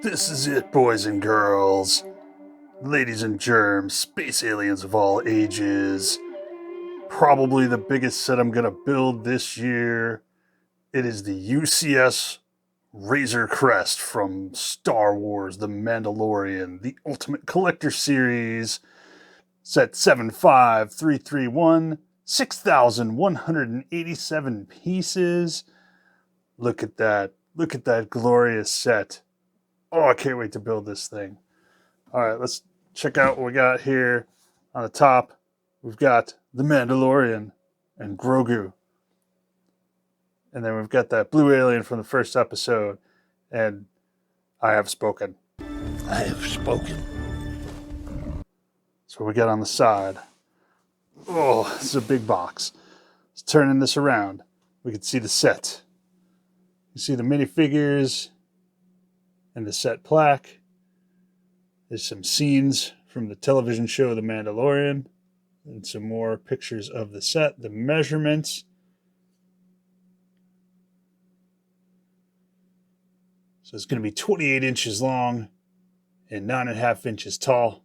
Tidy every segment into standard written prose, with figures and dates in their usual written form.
This is it, boys and girls, ladies and germs, space aliens of all ages. Probably the biggest set I'm gonna build this year. It is the UCS Razor Crest from Star Wars The Mandalorian, the Ultimate Collector Series. Set 75331, 6,187 pieces. Look at that. Look at that glorious set. Oh, I can't wait to build this thing. All right, let's check out what we got here. On the top, we've got the Mandalorian and Grogu. And then we've got that blue alien from the first episode. And I have spoken. I have spoken. So what we got on the side. Oh, this is a big box. Let's turn this around. We can see the set. You see the minifigures and the set plaque. There's some scenes from the television show The Mandalorian and some more pictures of the set, the measurements. So it's going to be 28 inches long and 9.5 inches tall.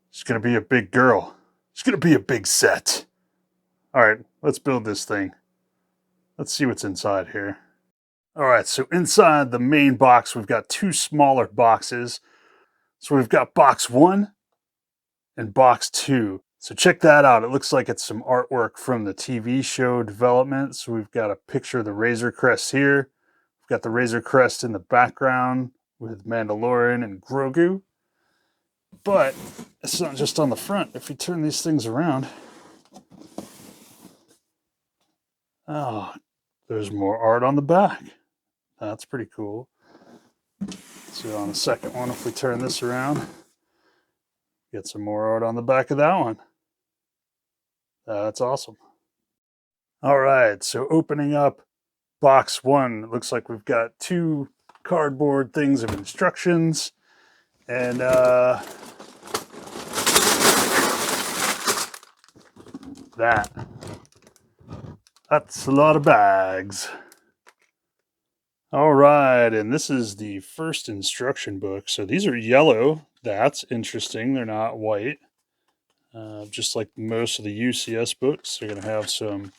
It's going to be a big girl. It's going to be a big set. All right, let's build this thing. Let's see what's inside here. All right, so inside the main box, we've got two smaller boxes. So we've got box 1 and box 2. So check that out. It looks like it's some artwork from the TV show development. So we've got a picture of the Razor Crest here. We've got the Razor Crest in the background with Mandalorian and Grogu. But it's not just on the front. If you turn these things around, oh, there's more art on the back. That's pretty cool. So on the second one, if we turn this around, get some more art on the back of that one. That's awesome. All right, so opening up box 1, it looks like we've got two cardboard things of instructions. And that's a lot of bags. All right, and this is the first instruction book. So these are yellow. That's interesting. They're not white. Just like most of the UCS books, they're going to have some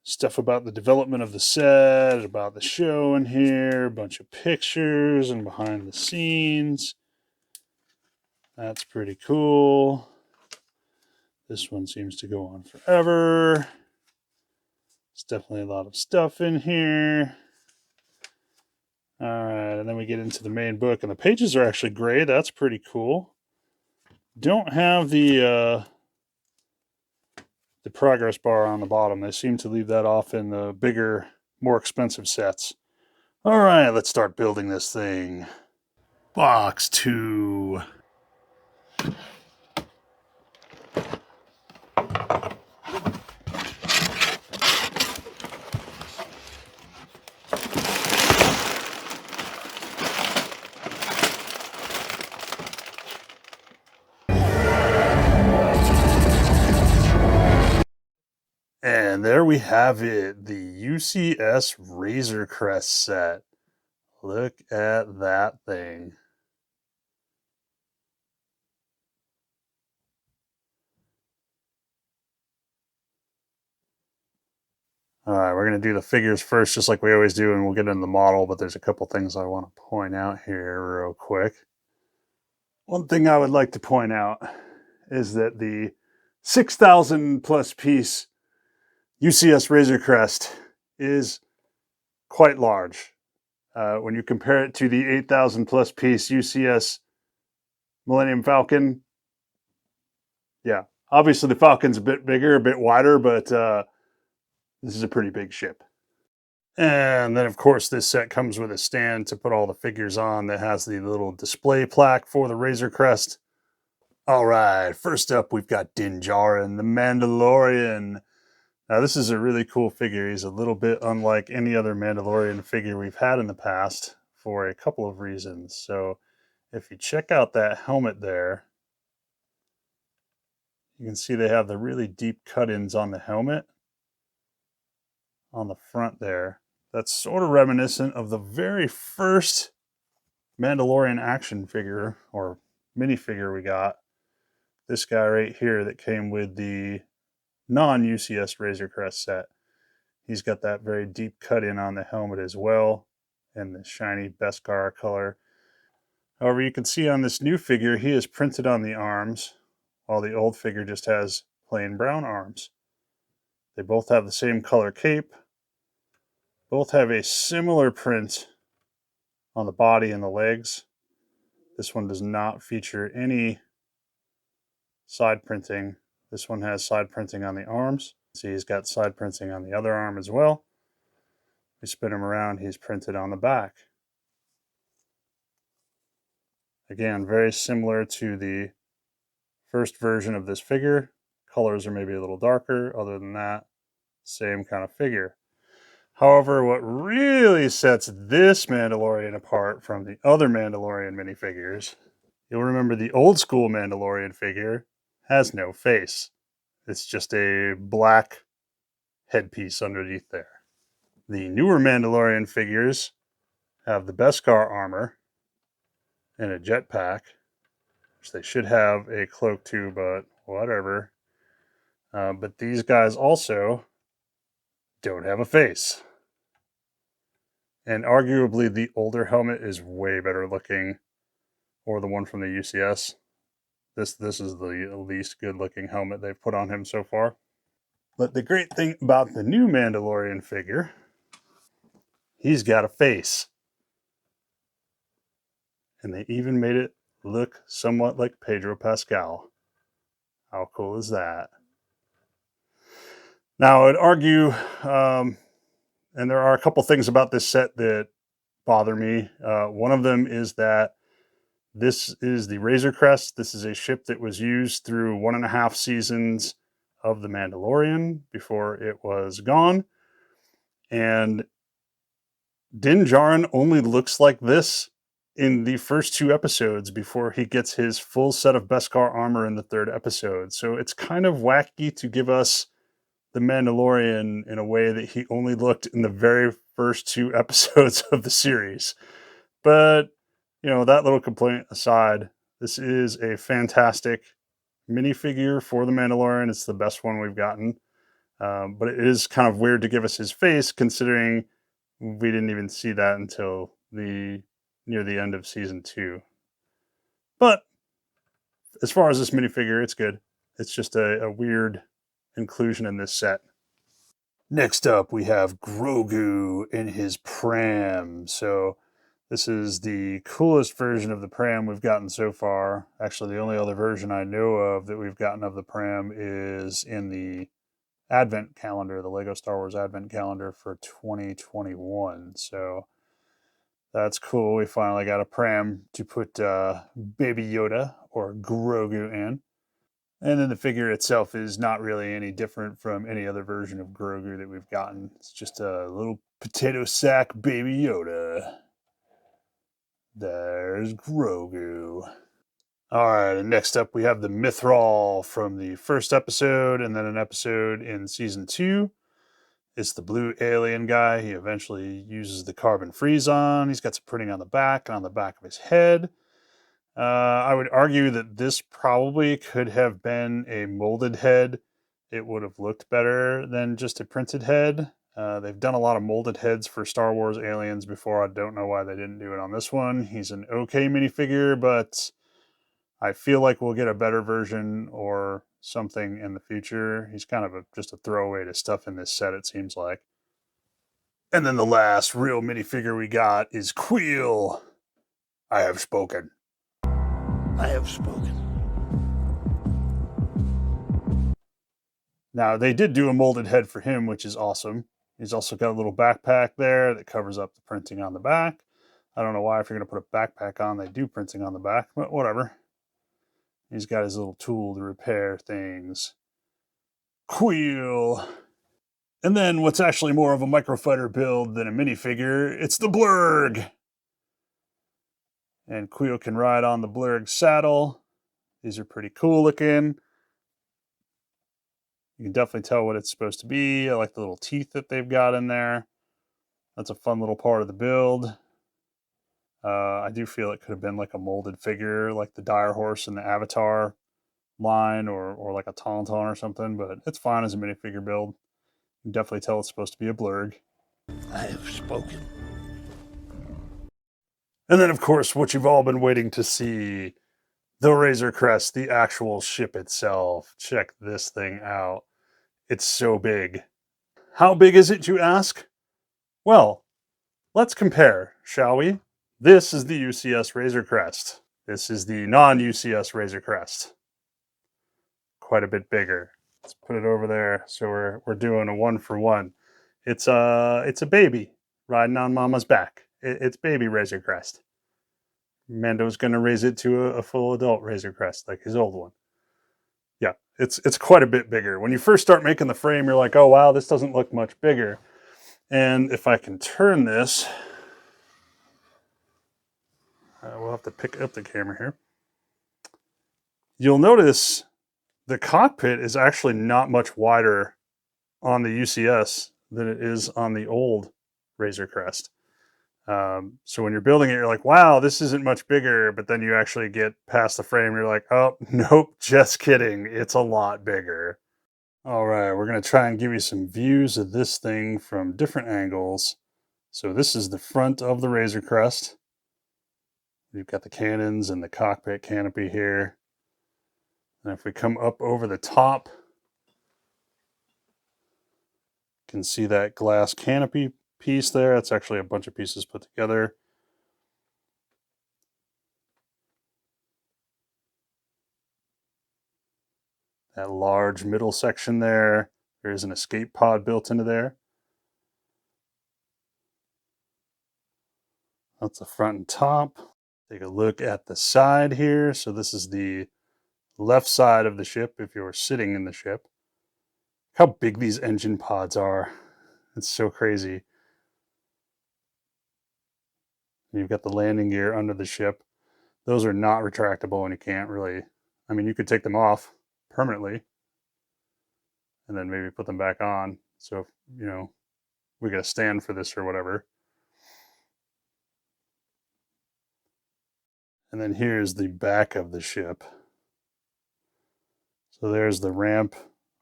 stuff about the development of the set, about the show in here, a bunch of pictures and behind the scenes. That's pretty cool. This one seems to go on forever. There's definitely a lot of stuff in here. All right, and then we get into the main book, and the pages are actually gray. That's pretty cool. Don't have the progress bar on the bottom. They seem to leave that off in the bigger, more expensive sets. All right, let's start building this thing. Box 2. And there we have it, the UCS Razor Crest set. Look at that thing. All right, we're going to do the figures first, just like we always do, and we'll get into the model, but there's a couple things I want to point out here real quick. One thing I would like to point out is that the 6,000 plus piece UCS Razor Crest is quite large. When you compare it to the 8,000 plus piece UCS Millennium Falcon, yeah, obviously the Falcon's a bit bigger, a bit wider, but this is a pretty big ship. And then, of course, this set comes with a stand to put all the figures on that has the little display plaque for the Razor Crest. All right, first up, we've got Din Djarin, the Mandalorian. Now, this is a really cool figure. He's a little bit unlike any other Mandalorian figure we've had in the past for a couple of reasons. So, if you check out that helmet there, you can see they have the really deep cut-ins on the helmet on the front there that's sort of reminiscent of the very first Mandalorian action figure or minifigure we got. This guy right here that came with the non-UCS Razor Crest set. He's got that very deep cut in on the helmet as well, and the shiny Beskar color. However, you can see on this new figure, he is printed on the arms, while the old figure just has plain brown arms. They both have the same color cape. Both have a similar print on the body and the legs. This one does not feature any side printing. This one has side printing on the arms. See, he's got side printing on the other arm as well. We spin him around, he's printed on the back. Again, very similar to the first version of this figure. Colors are maybe a little darker. Other than that, same kind of figure. However, what really sets this Mandalorian apart from the other Mandalorian minifigures, you'll remember the old school Mandalorian figure has no face. It's just a black headpiece underneath there. The newer Mandalorian figures have the Beskar armor and a jetpack, which they should have a cloak too, but whatever. But these guys also don't have a face. And arguably the older helmet is way better looking, or the one from the UCS. This is the least good looking helmet they've put on him so far. But the great thing about the new Mandalorian figure, he's got a face. And they even made it look somewhat like Pedro Pascal. How cool is that? Now, I'd argue, and there are a couple things about this set that bother me. One of them is that this is the Razor Crest. This is a ship that was used through 1.5 seasons of The Mandalorian before it was gone. And Din Djarin only looks like this in the first 2 episodes before he gets his full set of Beskar armor in the 3rd episode. So it's kind of wacky to give us the Mandalorian in a way that he only looked in the very first 2 episodes of the series. But, you know, that little complaint aside, this is a fantastic minifigure for the Mandalorian. It's the best one we've gotten. But it is kind of weird to give us his face, considering we didn't even see that until near the end of season 2. But as far as this minifigure, it's good. It's just a weird inclusion in this set. Next up, we have Grogu in his pram. So this is the coolest version of the pram we've gotten so far. Actually, the only other version I know of that we've gotten of the pram is in the Advent calendar, the Lego Star Wars Advent calendar for 2021. So that's cool. We finally got a pram to put Baby Yoda or Grogu in. And then the figure itself is not really any different from any other version of Grogu that we've gotten. It's just a little potato sack Baby Yoda. There's Grogu. All right, and next up we have the Mythrol from the first episode and then an episode in season 2. It's the blue alien guy. He eventually uses the carbon freeze on. He's got some printing on the back and on the back of his head. I would argue that this probably could have been a molded head. It would have looked better than just a printed head. They've done a lot of molded heads for Star Wars aliens before. I don't know why they didn't do it on this one. He's an okay minifigure, but I feel like we'll get a better version or something in the future. He's kind of just a throwaway to stuff in this set, it seems like. And then the last real minifigure we got is Queel. I have spoken. I have spoken. Now, they did do a molded head for him, which is awesome. He's also got a little backpack there that covers up the printing on the back. I don't know why, if you're going to put a backpack on, they do printing on the back, but whatever. He's got his little tool to repair things. Queel. And then what's actually more of a microfighter build than a minifigure, it's the Blurg. And Queel can ride on the Blurg saddle. These are pretty cool looking. You can definitely tell what it's supposed to be. I like the little teeth that they've got in there. That's a fun little part of the build. I do feel it could have been like a molded figure, like the Dire Horse in the Avatar line, or like a Tauntaun or something, but it's fine as a minifigure build. You can definitely tell it's supposed to be a blurg. I have spoken. And then, of course, what you've all been waiting to see, the Razor Crest, the actual ship itself. Check this thing out. It's so big. How big is it, you ask? Well, let's compare, shall we? This is the UCS Razor Crest. This is the non-UCS Razor Crest. Quite a bit bigger. Let's put it over there. So we're doing a 1-for-1. It's a baby riding on mama's back. It's baby Razor Crest. Mando's gonna raise it to a full adult Razor Crest, like his old one. Yeah, it's quite a bit bigger. When you first start making the frame, you're like, oh wow, this doesn't look much bigger. And if I can turn this, we'll have to pick up the camera here. You'll notice the cockpit is actually not much wider on the UCS than it is on the old Razor Crest. So when you're building it, you're like, wow, this isn't much bigger. But then you actually get past the frame, you're like, oh, nope, just kidding. It's a lot bigger. All right, we're going to try and give you some views of this thing from different angles. So this is the front of the Razor Crest. We've got the cannons and the cockpit canopy here. And if we come up over the top, you can see that glass canopy piece there. It's actually a bunch of pieces put together. That large middle section there. There's an escape pod built into there. That's the front and top. Take a look at the side here. So this is the left side of the ship if you're sitting in the ship. How big these engine pods are. It's so crazy. You've got the landing gear under the ship. Those are not retractable and you can't really, I mean, you could take them off permanently and then maybe put them back on. So, if, you know, we got to stand for this or whatever. And then here's the back of the ship. So there's the ramp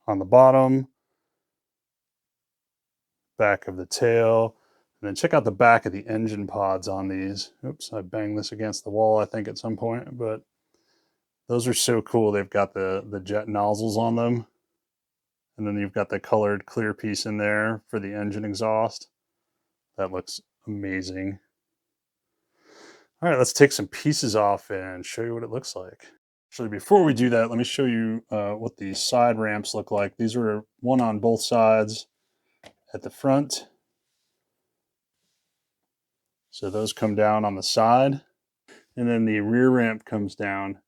on the bottom, back of the tail, and then check out the back of the engine pods on these. Oops, I banged this against the wall, I think, at some point, but those are so cool. They've got the jet nozzles on them. And then you've got the colored clear piece in there for the engine exhaust. That looks amazing. All right, let's take some pieces off and show you what it looks like. Actually, before we do that, let me show you what these side ramps look like. These are one on both sides at the front. So those come down on the side. And then the rear ramp comes down.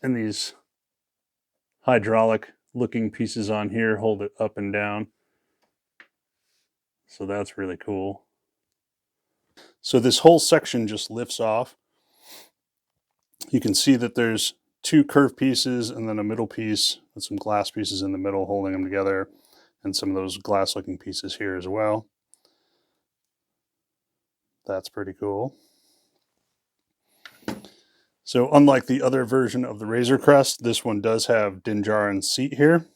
And these hydraulic looking pieces on here hold it up and down. So that's really cool. So this whole section just lifts off. You can see that there's two curved pieces and then a middle piece with some glass pieces in the middle holding them together, and some of those glass looking pieces here as well. That's pretty cool. So unlike the other version of the Razor Crest, this one does have Din Djarin's seat here.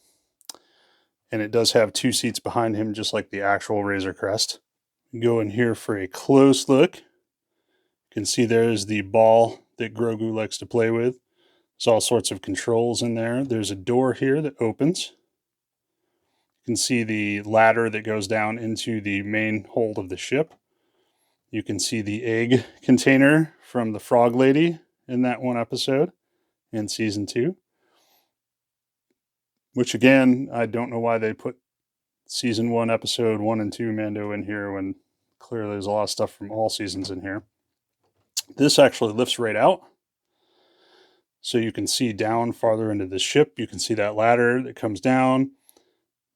And it does have two seats behind him, just like the actual Razor Crest. Go in here for a close look. You can see there's the ball that Grogu likes to play with. There's all sorts of controls in there. There's a door here that opens. You can see the ladder that goes down into the main hold of the ship. You can see the egg container from the Frog Lady in that one episode in season 2. Which again, I don't know why they put season 1, episode 1 and 2 Mando in here when clearly there's a lot of stuff from all seasons in here. This actually lifts right out. So you can see down farther into the ship. You can see that ladder that comes down.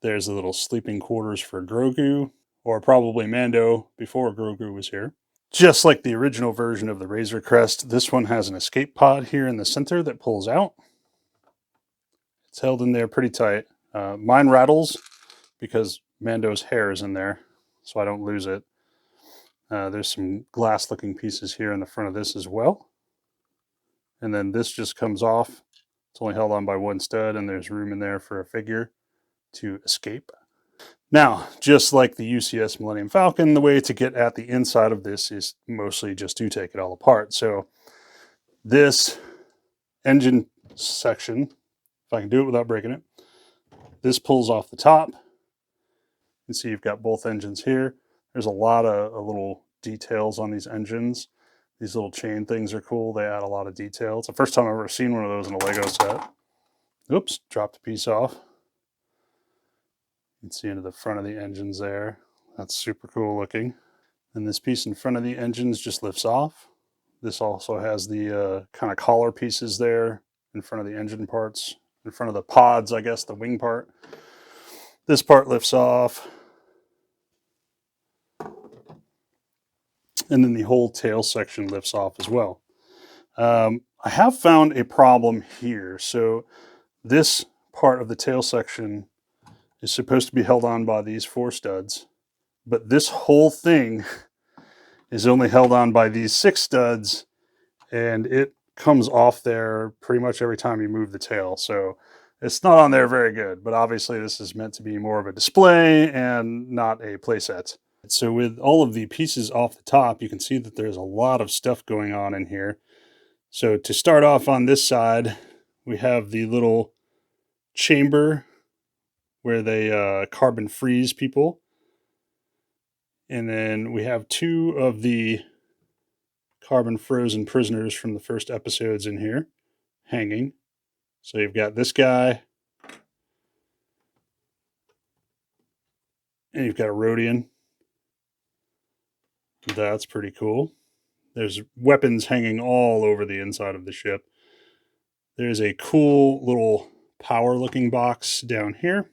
There's the little sleeping quarters for Grogu, or probably Mando before Grogu was here. Just like the original version of the Razor Crest, this one has an escape pod here in the center that pulls out. It's held in there pretty tight. Mine rattles because Mando's hair is in there, so I don't lose it. There's some glass looking pieces here in the front of this as well. And then this just comes off. It's only held on by one stud, and there's room in there for a figure to escape. Now, just like the UCS Millennium Falcon, the way to get at the inside of this is mostly just to take it all apart. So this engine section, if I can do it without breaking it, this pulls off the top. You can see you've got both engines here. There's a lot of little details on these engines. These little chain things are cool. They add a lot of detail. It's the first time I've ever seen one of those in a Lego set. Oops, dropped a piece off. You can see into the front of the engines there. That's super cool looking. And this piece in front of the engines just lifts off. This also has the kind of collar pieces there in front of the engine parts, in front of the pods, I guess, the wing part. This part lifts off. And then the whole tail section lifts off as well. I have found a problem here. So this part of the tail section is supposed to be held on by these 4 studs, but this whole thing is only held on by these 6 studs, and it comes off there pretty much every time you move the tail. So it's not on there very good, but obviously this is meant to be more of a display and not a playset. So with all of the pieces off the top, you can see that there's a lot of stuff going on in here. So to start off on this side, we have the little chamber where they carbon freeze people. And then we have 2 of the carbon frozen prisoners from the first episodes in here hanging. So you've got this guy, and you've got a Rhodian. That's pretty cool. There's weapons hanging all over the inside of the ship. There's a cool little power looking box down here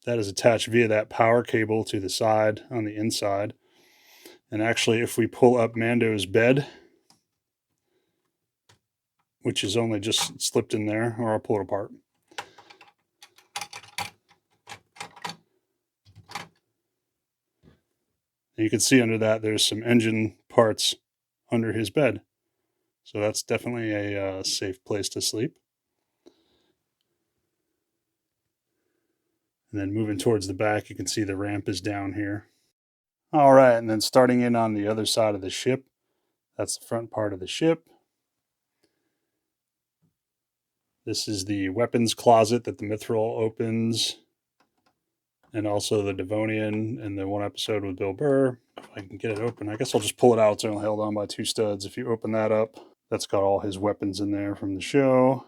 that is attached via that power cable to the side on the inside. And actually, if we pull up Mando's bed, which is only just slipped in there, or I'll pull it apart. And you can see under that there's some engine parts under his bed. So that's definitely a safe place to sleep. And then moving towards the back, you can see the ramp is down here. All right, and then starting in on the other side of the ship, that's the front part of the ship. This is the weapons closet that the Mithril opens, and also the Devonian in the one episode with Bill Burr. If I can get it open, I guess I'll just pull it out. It's only held on by 2 studs. If you open that up, that's got all his weapons in there from the show.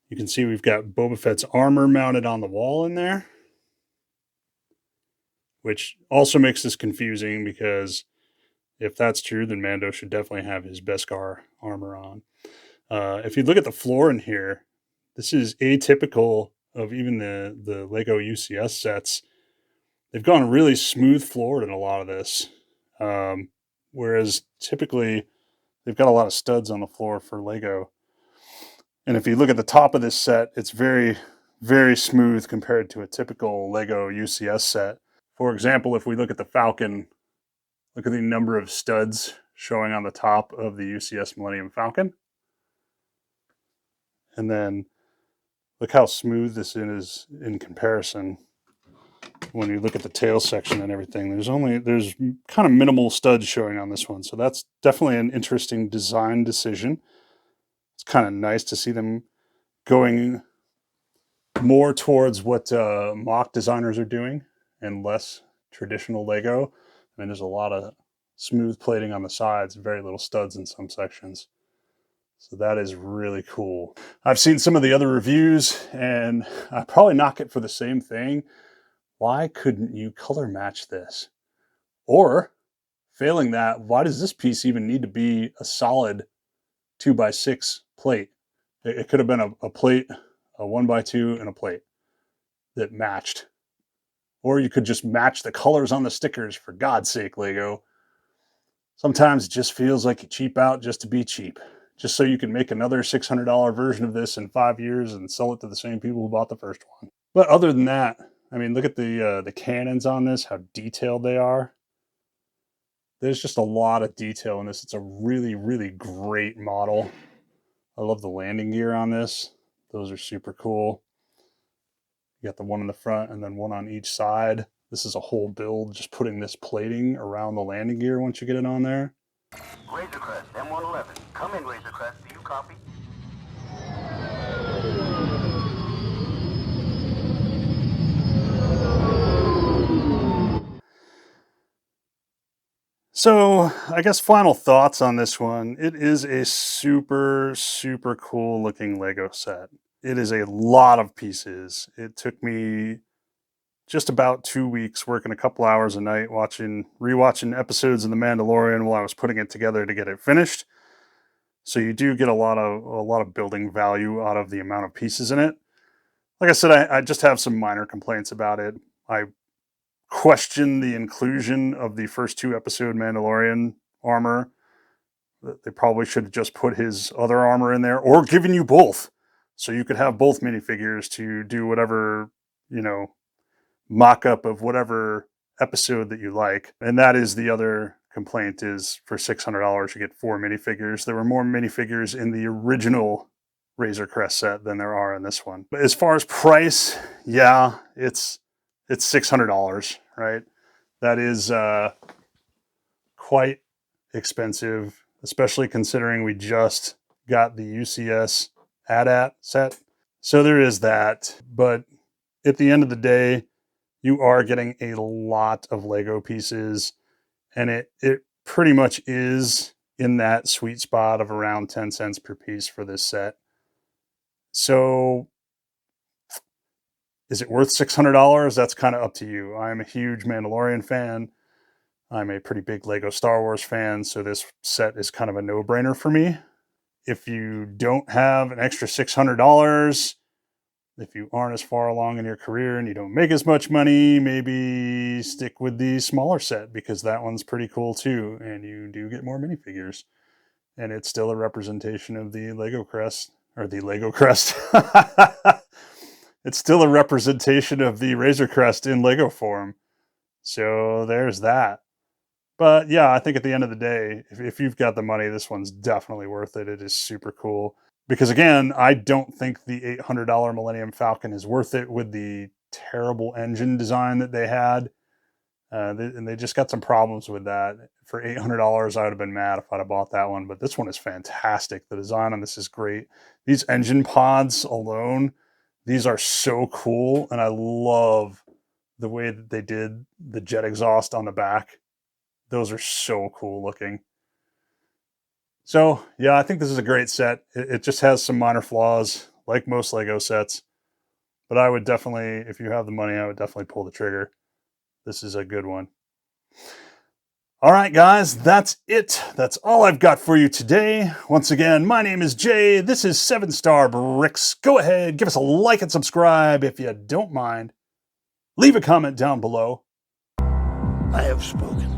You can see we've got Boba Fett's armor mounted on the wall in there, which also makes this confusing because if that's true, then Mando should definitely have his Beskar armor on. If you look at the floor in here, this is atypical of even the Lego UCS sets. They've gone really smooth floored in a lot of this, whereas typically they've got a lot of studs on the floor for Lego. And if you look at the top of this set, it's very, very smooth compared to a typical Lego UCS set. For example, if we look at the Falcon, look at the number of studs showing on the top of the UCS Millennium Falcon. And then look how smooth this is in comparison. When you look at the tail section and everything, there's kind of minimal studs showing on this one. So that's definitely an interesting design decision. It's kind of nice to see them going more towards what mock designers are doing and less traditional Lego. I mean, there's a lot of smooth plating on the sides, very little studs in some sections. So that is really cool. I've seen some of the other reviews, and I probably knock it for the same thing. Why couldn't you color match this? Or, failing that, why does this piece even need to be a solid 2x6 plate? It could have been a plate, a 1x2, and a plate that matched. Or you could just match the colors on the stickers, for God's sake, Lego. Sometimes it just feels like you cheap out just to be cheap, just so you can make another $600 version of this in 5 years and sell it to the same people who bought the first one. But other than that, I mean, look at the cannons on this, how detailed they are. There's just a lot of detail in this. It's a really, really great model. I love the landing gear on this. Those are super cool. You got the one in the front and then one on each side. This is a whole build, just putting this plating around the landing gear once you get it on there. Razor Crest, M111. Come in, Razor Crest. Do you copy? So, I guess final thoughts on this one. It is a super, super cool looking Lego set. It is a lot of pieces. It took me just about 2 weeks working a couple hours a night rewatching episodes of The Mandalorian while I was putting it together to get it finished. So you do get a lot of building value out of the amount of pieces in it. Like I said, I just have some minor complaints about it. I question the inclusion of the first 2 episode Mandalorian armor. They probably should have just put his other armor in there or given you both. So you could have both minifigures to do whatever, mock-up of whatever episode that you like. And that is the other complaint is for $600 you get 4 minifigures. There were more minifigures in the original Razor Crest set than there are in this one. But as far as price, yeah, it's $600, right? That is quite expensive, especially considering we just got the UCS AT-AT set. So there is that. But at the end of the day, you are getting a lot of Lego pieces, and it pretty much is in that sweet spot of around 10 cents per piece for this set. So is it worth $600? That's kind of up to you. I'm a huge Mandalorian fan. I'm a pretty big Lego Star Wars fan, so this set is kind of a no-brainer for me. If you don't have an extra $600, if you aren't as far along in your career and you don't make as much money, maybe stick with the smaller set because that one's pretty cool too, and you do get more minifigures. And it's still a representation of the Lego Crest, or the Lego Crest. It's still a representation of the Razor Crest in Lego form. So there's that. But yeah, I think at the end of the day, if you've got the money, this one's definitely worth it. It is super cool. Because again, I don't think the $800 Millennium Falcon is worth it with the terrible engine design that they had. And they just got some problems with that. For $800, I would have been mad if I'd have bought that one. But this one is fantastic. The design on this is great. These engine pods alone, these are so cool. And I love the way that they did the jet exhaust on the back. Those are so cool looking. So, yeah, I think this is a great set. It just has some minor flaws, like most Lego sets. But I would definitely, if you have the money, I would definitely pull the trigger. This is a good one. All right, guys, that's it. That's all I've got for you today. Once again, my name is Jay. This is 7 Star Bricks. Go ahead, give us a like and subscribe if you don't mind. Leave a comment down below. I have spoken.